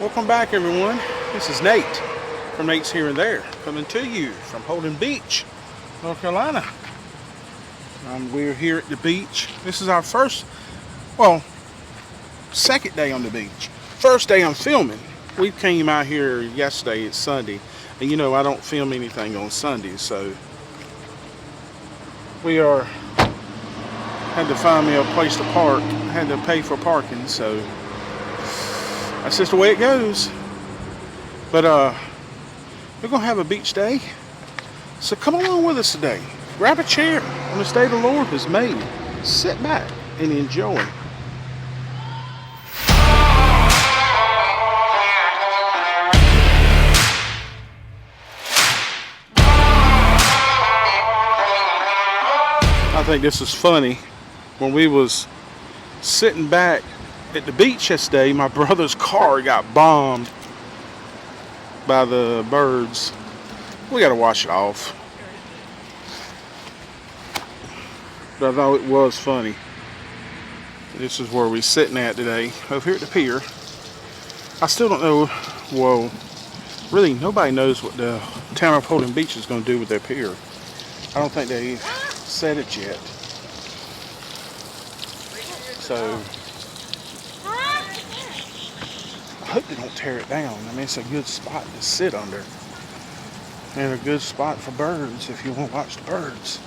Welcome back, everyone. This is Nate from Nate's Here and There, coming to you from Holden Beach, North Carolina. We're here at the beach. This is our second day on the beach. First day I'm filming. We came out here yesterday. It's Sunday, and you know I don't film anything on Sundays, so had to find me a place to park. I had to pay for parking, so that's just the way it goes. But we're gonna have a beach day, so come along with us today. Grab a chair on this day the Lord has made. Sit back and enjoy. I think this is funny. When we was sitting back at the beach yesterday, my brother's car got bombed by the birds. We gotta wash it off. But I thought it was funny. This is where we're sitting at today, over here at the pier. I still don't know, well, really nobody knows what the town of Holden Beach is gonna do with their pier. I don't think they said it yet. So I hope they don't tear it down. I mean, it's a good spot to sit under, and a good spot for birds if you want to watch the birds.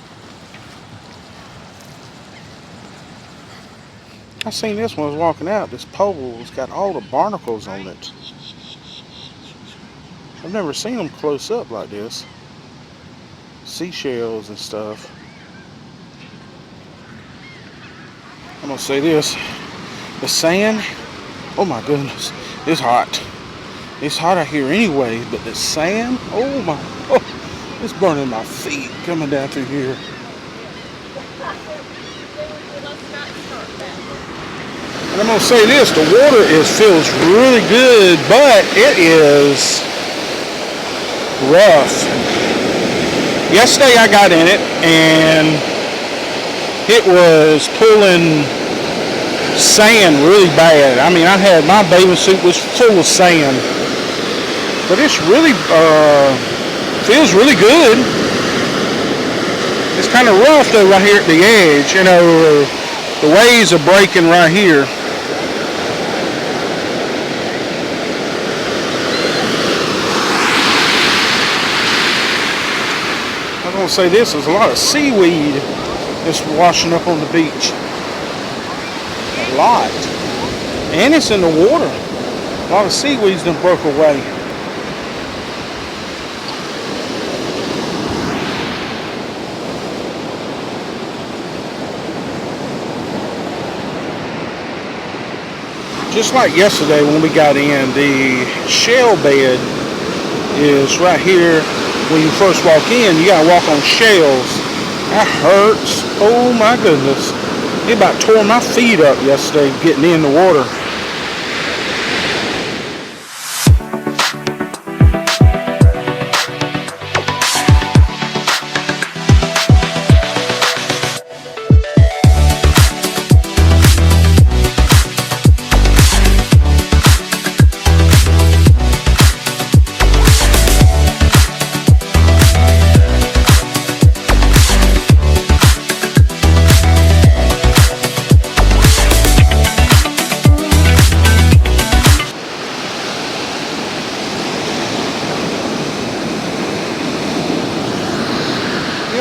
I seen this when I was walking out. This pole's got all the barnacles on it. I've never seen them close up like this. Seashells and stuff. I'm gonna say this, the sand, oh my goodness, it's hot. It's hot out here anyway, but the sand, it's burning my feet coming down through here. And I'm gonna say this, the water feels really good, but it is rough. Yesterday I got in it and it was pulling sand really bad. I mean, my bathing suit was full of sand, but it's really feels really good. It's kind of rough though right here at the edge. You know, the waves are breaking right here. I'm gonna say this: there's a lot of seaweed that's washing up on the beach. A lot. And it's in the water. A lot of seaweeds done broke away. Just like yesterday when we got in, the shell bed is right here. When you first walk in, you gotta walk on shells. That hurts. Oh my goodness. It about tore my feet up yesterday getting in the water.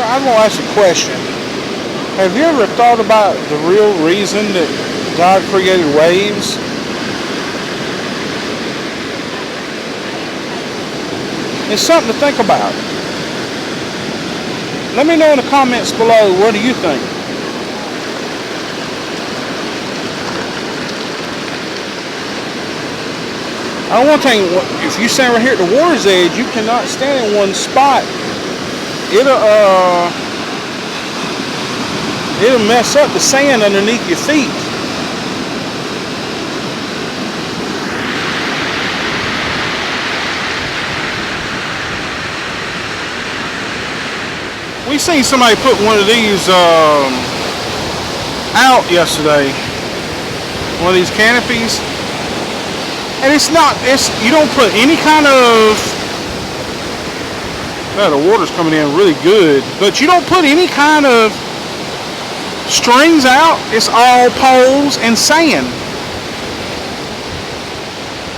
I'm going to ask a question. Have you ever thought about the real reason that God created waves? It's something to think about. Let me know in the comments below, what do you think? I don't want to tell you, if you stand right here at the water's edge, you cannot stand in one spot. It'll mess up the sand underneath your feet. We seen somebody put one of these out yesterday. One of these canopies. And it's not, you don't put any kind of, the water's coming in really good, but you don't put any kind of strings out. It's all poles and sand.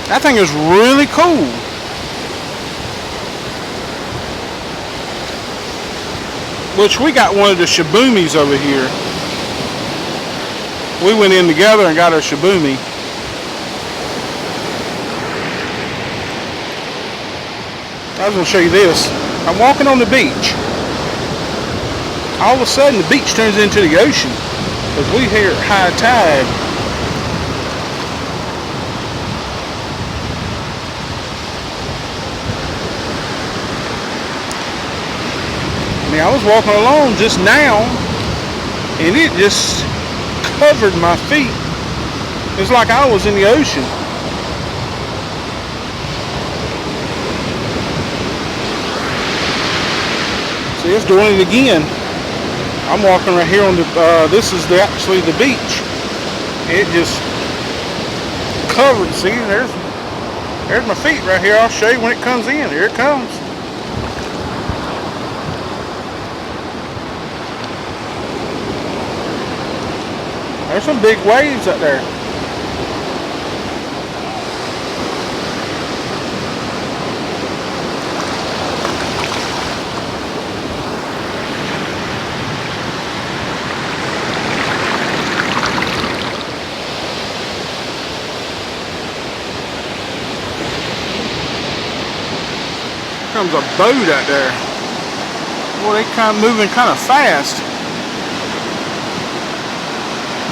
That thing is really cool. Which we got one of the shabumis over here. We went in together and got our shabumi. I was going to show you this. I'm walking on the beach. All of a sudden the beach turns into the ocean because we here at high tide. I mean, I was walking along just now and it just covered my feet. It's like I was in the ocean. See, it's doing it again. I'm walking right here on the, this is actually the beach. It just covered, see, there's my feet right here. I'll show you when it comes in. Here it comes. There's some big waves up there. Comes a boat out there. Boy, they kind of moving kind of fast.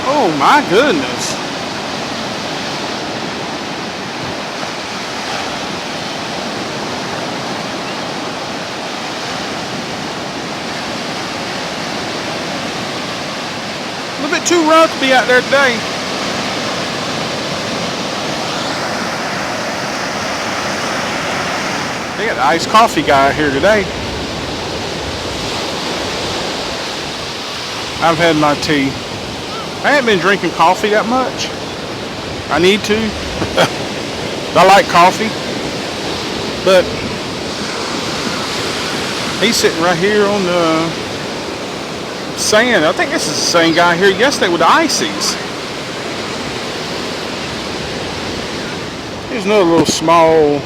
Oh my goodness. A little bit too rough to be out there today. They got the iced coffee guy here today. I've had my tea. I haven't been drinking coffee that much. I need to. I like coffee. But he's sitting right here on the sand. I think this is the same guy here yesterday with the ices. Here's another little small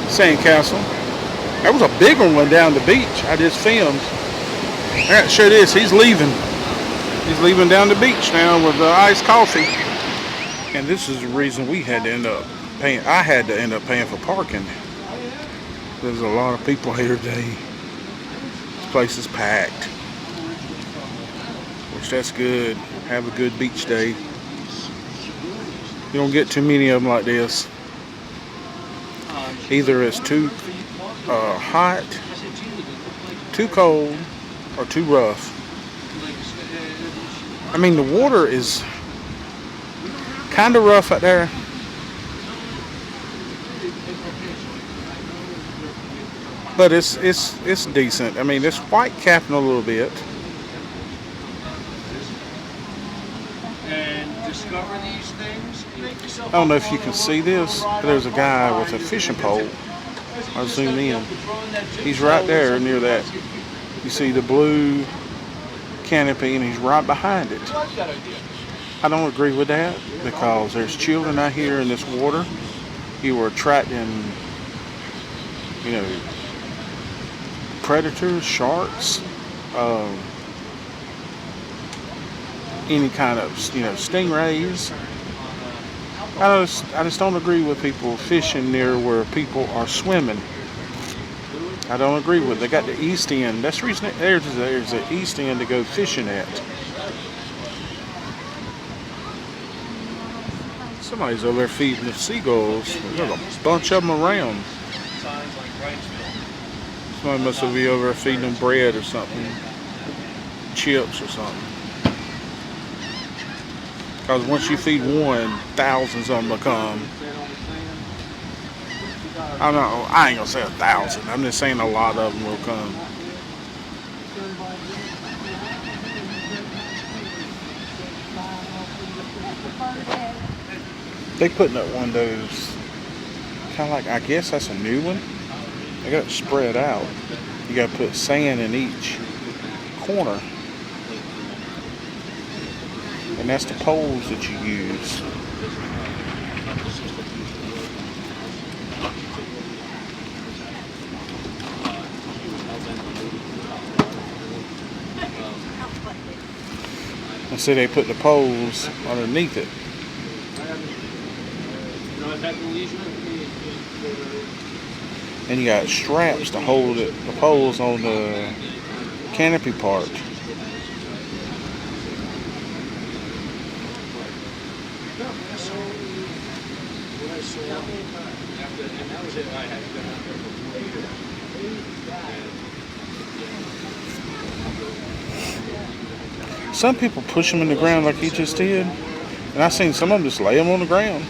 sandcastle. There was a big one down the beach. I just filmed. I got to show this. He's leaving. He's leaving down the beach now with the iced coffee. And this is the reason we had to end up paying. I had to end up paying for parking. There's a lot of people here today. This place is packed. Which that's good. Have a good beach day. You don't get too many of them like this. Either it's too hot, too cold, or too rough. I mean, the water is kind of rough out there. But it's decent. I mean, it's white capping a little bit. I don't know if you can see this, but there's a guy with a fishing pole. I'll zoom in. He's right there near that. You see the blue canopy and he's right behind it. I don't agree with that because there's children out here in this water. You are attracting, you know, predators, sharks, any kind of, you know, stingrays. I just don't agree with people fishing near where people are swimming. I don't agree with it. They got the east end. That's the reason there's the east end to go fishing at. Somebody's over there feeding the seagulls. There's a bunch of them around. Somebody must be over there feeding them bread or something. Chips or something. Because once you feed one, thousands of them will come. I don't know, I ain't gonna say 1,000. I'm just saying a lot of them will come. They putting up one of those, kind of like, I guess that's a new one. They got it spread out. You got to put sand in each corner. And that's the poles that you use. And see, they put the poles underneath it. And you got straps to hold it, the poles on the canopy part. Some people push them in the ground like he just did, and I've seen some of them just lay them on the ground.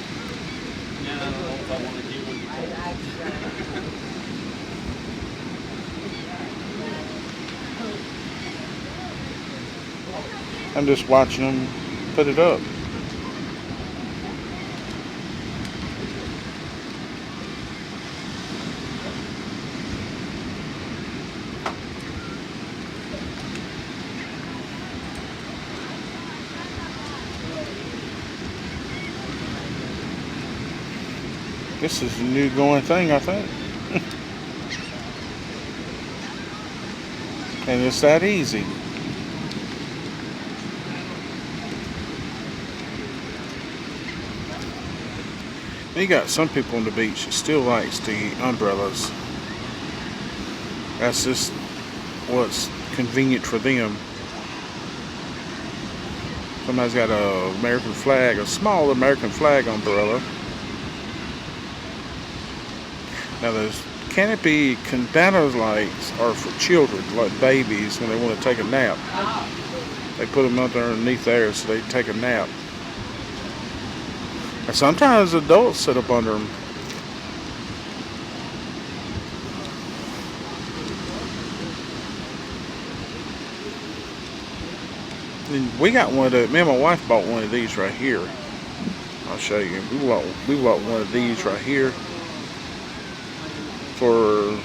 I'm just watching them put it up. This is a new going thing, I think. And it's that easy. You got some people on the beach that still likes the umbrellas. That's just what's convenient for them. Somebody's got a American flag, a small American flag umbrella. Now those canopy cabana lights are for children, like babies, when they want to take a nap. They put them up there underneath there so they take a nap. And sometimes adults sit up under them. And we got one of the, me and my wife bought one of these right here. I'll show you. We bought one of these right here for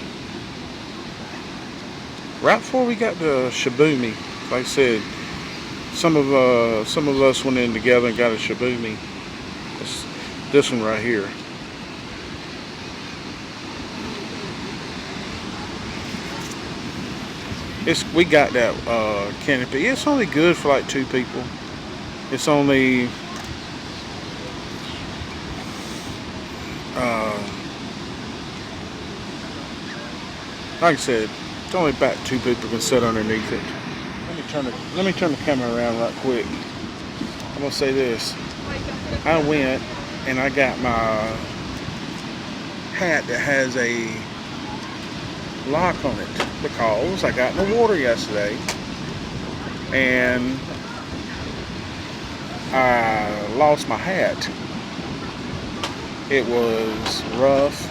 right before we got the Shibumi. Like I said, some of us went in together and got a Shibumi. This one right here. We got that canopy. It's only good for like 2 people. It's only like I said, it's only about 2 people can sit underneath it. Let me turn the camera around right quick. I'm gonna say this. I went and I got my hat that has a lock on it because I got in the water yesterday and I lost my hat. It was rough.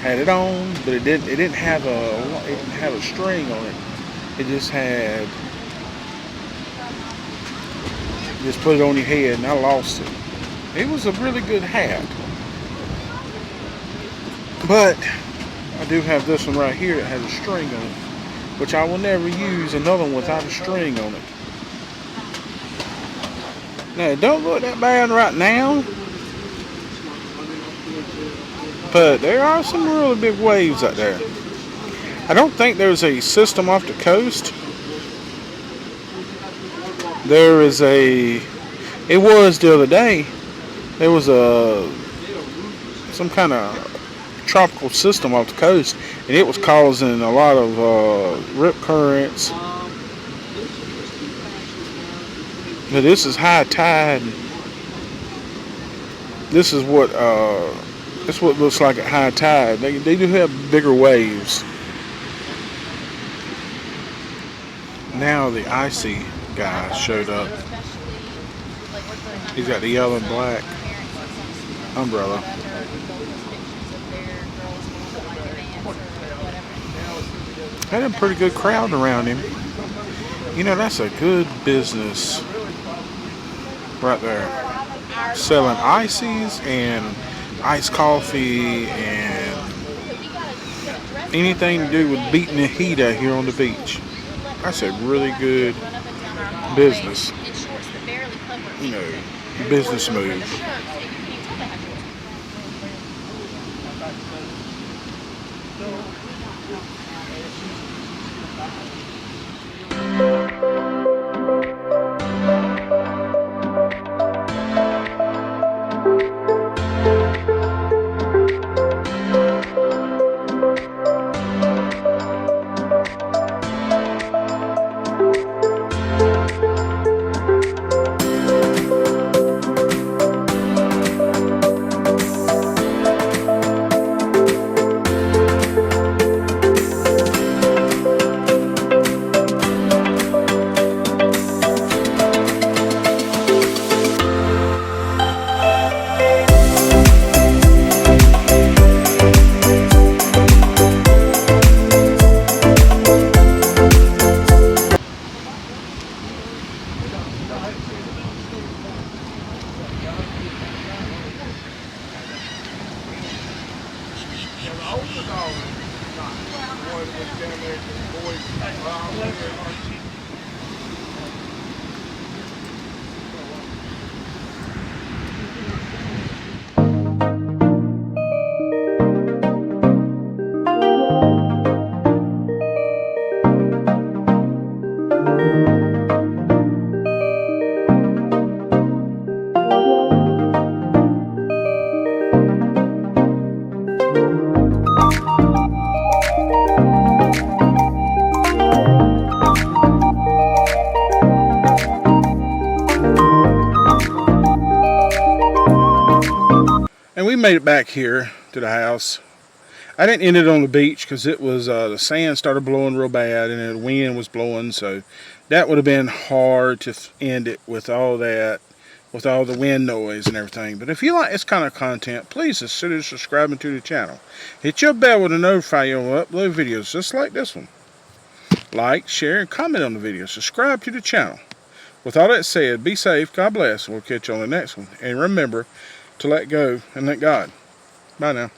Had it on, but it didn't have a string on it. It just put it on your head, and I lost it. It was a really good hat, but I do have this one right here that has a string on it, which I will never use another one without a string on it. Now, it don't look that bad right now, but there are some really big waves out there. I don't think there's a system off the coast. There is it was the other day. There was some kind of tropical system off the coast, and it was causing a lot of rip currents. But this is high tide. This is what it looks like at high tide. They do have bigger waves. Now the icy guy showed up. He's got the yellow and black umbrella. Had a pretty good crowd around him. You know, that's a good business right there. selling ices and iced coffee and anything to do with beating the heat out here on the beach. That's a really good business, business move. And we made it back here to the house. I didn't end it on the beach because it was the sand started blowing real bad and the wind was blowing, so that would have been hard to end it with all that, with all the wind noise and everything. But if you like this kind of content, please consider subscribing to the channel. Hit your bell to notify you when we upload videos just like this one. Like, share, and comment on the video. Subscribe to the channel. With all that said, be safe, God bless, and we'll catch you on the next one. And remember to let go and let God. Bye now.